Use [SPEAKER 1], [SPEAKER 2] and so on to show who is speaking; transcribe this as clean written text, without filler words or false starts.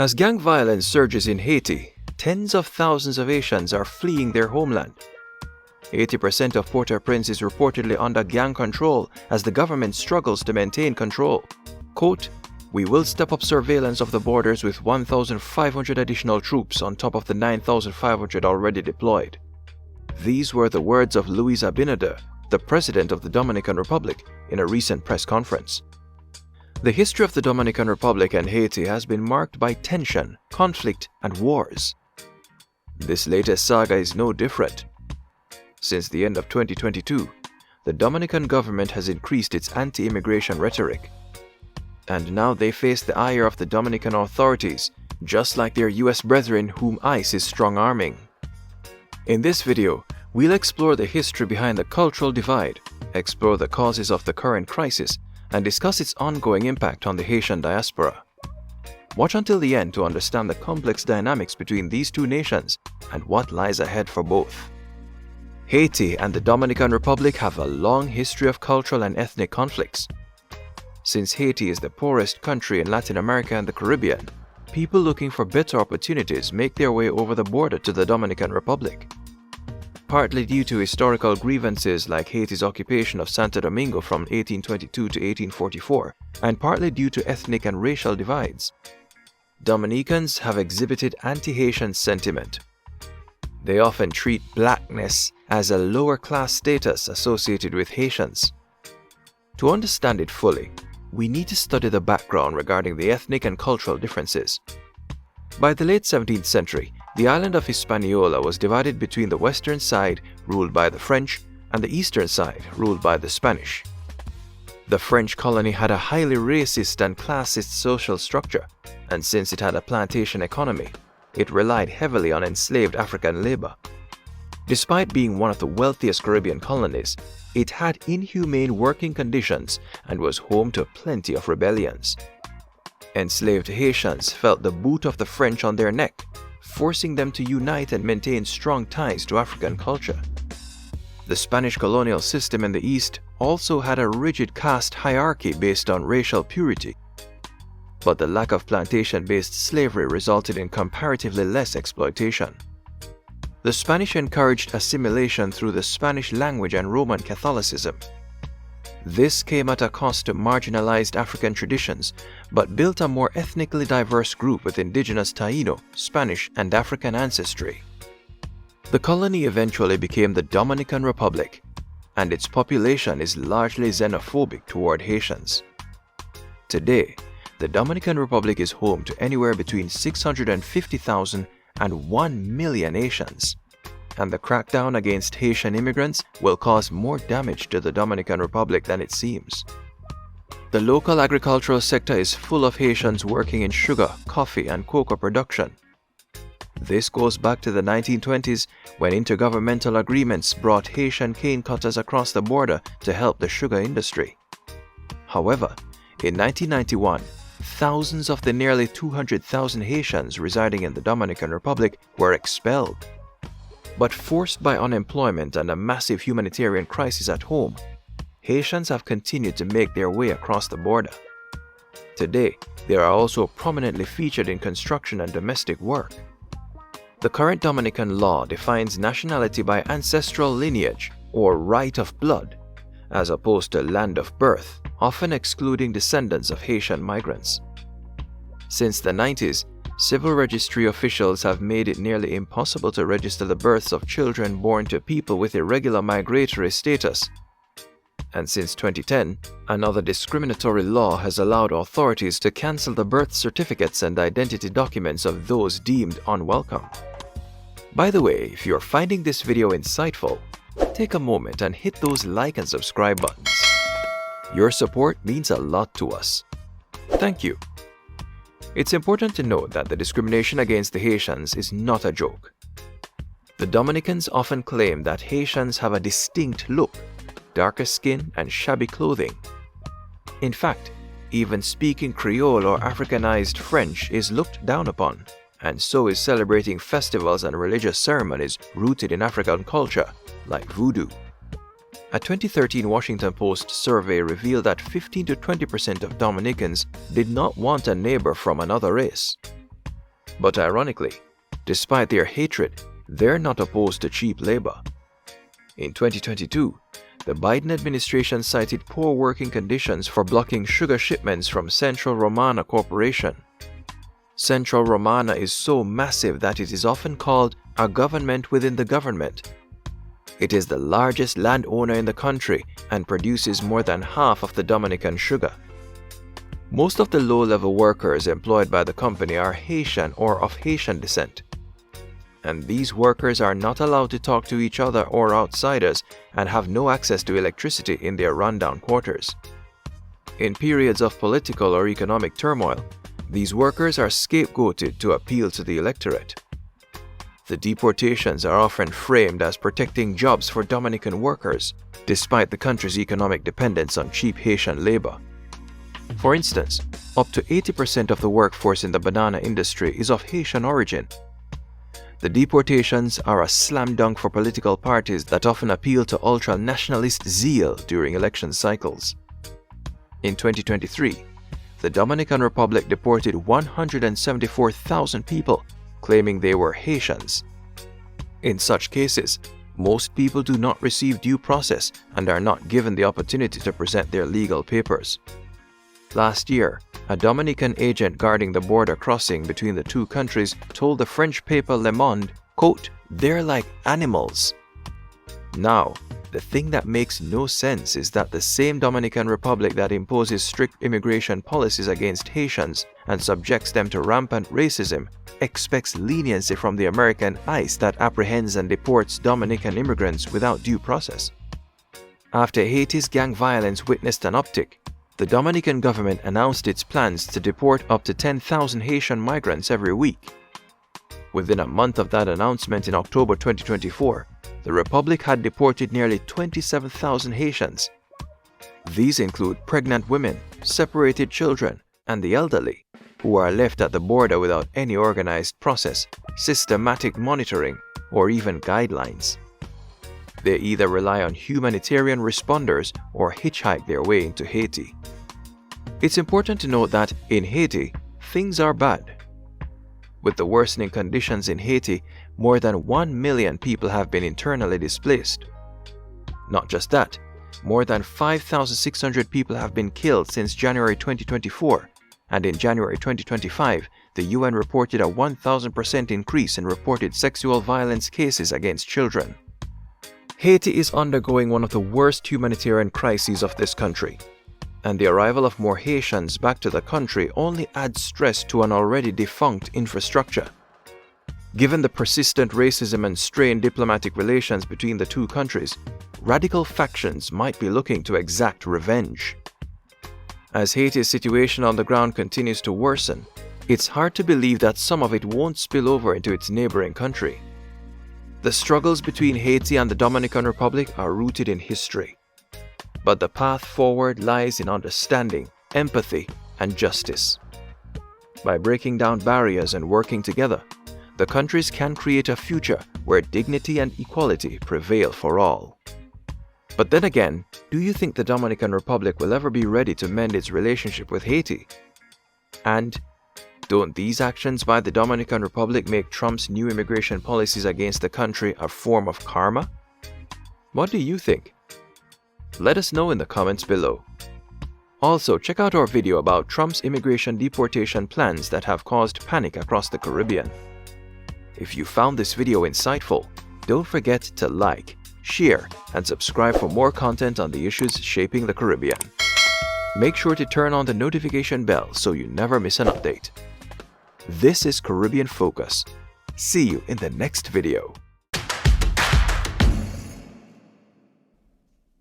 [SPEAKER 1] As gang violence surges in Haiti, tens of thousands of Haitians are fleeing their homeland. 80% of Port-au-Prince is reportedly under gang control as the government struggles to maintain control. Quote, "We will step up surveillance of the borders with 1,500 additional troops on top of the 9,500 already deployed." These were the words of Luis Abinader, the president of the Dominican Republic, in a recent press conference. The history of the Dominican Republic and Haiti has been marked by tension, conflict, and wars. This latest saga is no different. Since the end of 2022, the Dominican government has increased its anti-immigration rhetoric. And now they face the ire of the Dominican authorities, just like their US brethren whom ICE is strong-arming. In this video, we'll explore the history behind the cultural divide, explore the causes of the current crisis, and discuss its ongoing impact on the Haitian diaspora. Watch until the end to understand the complex dynamics between these two nations and what lies ahead for both. Haiti and the Dominican Republic have a long history of cultural and ethnic conflicts. Since Haiti is the poorest country in Latin America and the Caribbean, people looking for better opportunities make their way over the border to the Dominican Republic. Partly due to historical grievances like Haiti's occupation of Santo Domingo from 1822 to 1844, and partly due to ethnic and racial divides, Dominicans have exhibited anti-Haitian sentiment. They often treat blackness as a lower class status associated with Haitians. To understand it fully, we need to study the background regarding the ethnic and cultural differences. By the late 17th century, the island of Hispaniola was divided between the western side, ruled by the French, and the eastern side, ruled by the Spanish. The French colony had a highly racist and classist social structure, and since it had a plantation economy, it relied heavily on enslaved African labor. Despite being one of the wealthiest Caribbean colonies, it had inhumane working conditions and was home to plenty of rebellions. Enslaved Haitians felt the boot of the French on their neck, forcing them to unite and maintain strong ties to African culture. The Spanish colonial system in the East also had a rigid caste hierarchy based on racial purity. But the lack of plantation-based slavery resulted in comparatively less exploitation. The Spanish encouraged assimilation through the Spanish language and Roman Catholicism. This came at a cost to marginalized African traditions, but built a more ethnically diverse group with indigenous Taino, Spanish, and African ancestry. The colony eventually became the Dominican Republic, and its population is largely xenophobic toward Haitians. Today, the Dominican Republic is home to anywhere between 650,000 and 1 million Haitians, and the crackdown against Haitian immigrants will cause more damage to the Dominican Republic than it seems. The local agricultural sector is full of Haitians working in sugar, coffee, and cocoa production. This goes back to the 1920s when intergovernmental agreements brought Haitian cane cutters across the border to help the sugar industry. However, in 1991, thousands of the nearly 200,000 Haitians residing in the Dominican Republic were expelled. But forced by unemployment and a massive humanitarian crisis at home, Haitians have continued to make their way across the border. Today, they are also prominently featured in construction and domestic work. The current Dominican law defines nationality by ancestral lineage or right of blood, as opposed to land of birth, often excluding descendants of Haitian migrants. Since the 90s, civil registry officials have made it nearly impossible to register the births of children born to people with irregular migratory status. And since 2010, another discriminatory law has allowed authorities to cancel the birth certificates and identity documents of those deemed unwelcome. By the way, if you're finding this video insightful, take a moment and hit those like and subscribe buttons. Your support means a lot to us. Thank you. It's important to note that the discrimination against the Haitians is not a joke. The Dominicans often claim that Haitians have a distinct look, darker skin, and shabby clothing. In fact, even speaking Creole or Africanized French is looked down upon, and so is celebrating festivals and religious ceremonies rooted in African culture, like voodoo. A 2013 Washington Post survey revealed that 15 to 20% of Dominicans did not want a neighbor from another race. But ironically, despite their hatred, they're not opposed to cheap labor. In 2022, the Biden administration cited poor working conditions for blocking sugar shipments from Central Romana Corporation. Central Romana is so massive that it is often called a government within the government. It is the largest landowner in the country and produces more than half of the Dominican sugar. Most of the low-level workers employed by the company are Haitian or of Haitian descent. And these workers are not allowed to talk to each other or outsiders and have no access to electricity in their rundown quarters. In periods of political or economic turmoil, these workers are scapegoated to appeal to the electorate. The deportations are often framed as protecting jobs for Dominican workers, despite the country's economic dependence on cheap Haitian labor. For instance, up to 80% of the workforce in the banana industry is of Haitian origin. The deportations are a slam dunk for political parties that often appeal to ultra-nationalist zeal during election cycles. In 2023, the Dominican Republic deported 174,000 people, claiming they were Haitians. In such cases, most people do not receive due process and are not given the opportunity to present their legal papers. Last year, a Dominican agent guarding the border crossing between the two countries told the French paper Le Monde, quote, "They're like animals." Now, the thing that makes no sense is that the same Dominican Republic that imposes strict immigration policies against Haitians and subjects them to rampant racism expects leniency from the American ICE that apprehends and deports Dominican immigrants without due process. After Haiti's gang violence witnessed an uptick, the Dominican government announced its plans to deport up to 10,000 Haitian migrants every week. Within a month of that announcement in October 2024, the Republic had deported nearly 27,000 Haitians. These include pregnant women, separated children, and the elderly, who are left at the border without any organized process, systematic monitoring, or even guidelines. They either rely on humanitarian responders or hitchhike their way into Haiti. It's important to note that in Haiti, things are bad. With the worsening conditions in Haiti, more than 1 million people have been internally displaced. Not just that, more than 5,600 people have been killed since January 2024, and in January 2025, the UN reported a 1,000% increase in reported sexual violence cases against children. Haiti is undergoing one of the worst humanitarian crises of this country, and the arrival of more Haitians back to the country only adds stress to an already defunct infrastructure. Given the persistent racism and strained diplomatic relations between the two countries, radical factions might be looking to exact revenge. As Haiti's situation on the ground continues to worsen, it's hard to believe that some of it won't spill over into its neighboring country. The struggles between Haiti and the Dominican Republic are rooted in history. But the path forward lies in understanding, empathy, and justice. By breaking down barriers and working together, the countries can create a future where dignity and equality prevail for all. But then again, do you think the Dominican Republic will ever be ready to mend its relationship with Haiti? And don't these actions by the Dominican Republic make Trump's new immigration policies against the country a form of karma? What do you think? Let us know in the comments below. Also, check out our video about Trump's immigration deportation plans that have caused panic across the Caribbean. If you found this video insightful, don't forget to like, share, and subscribe for more content on the issues shaping the Caribbean. Make sure to turn on the notification bell so you never miss an update. This is Caribbean Focus. See you in the next video.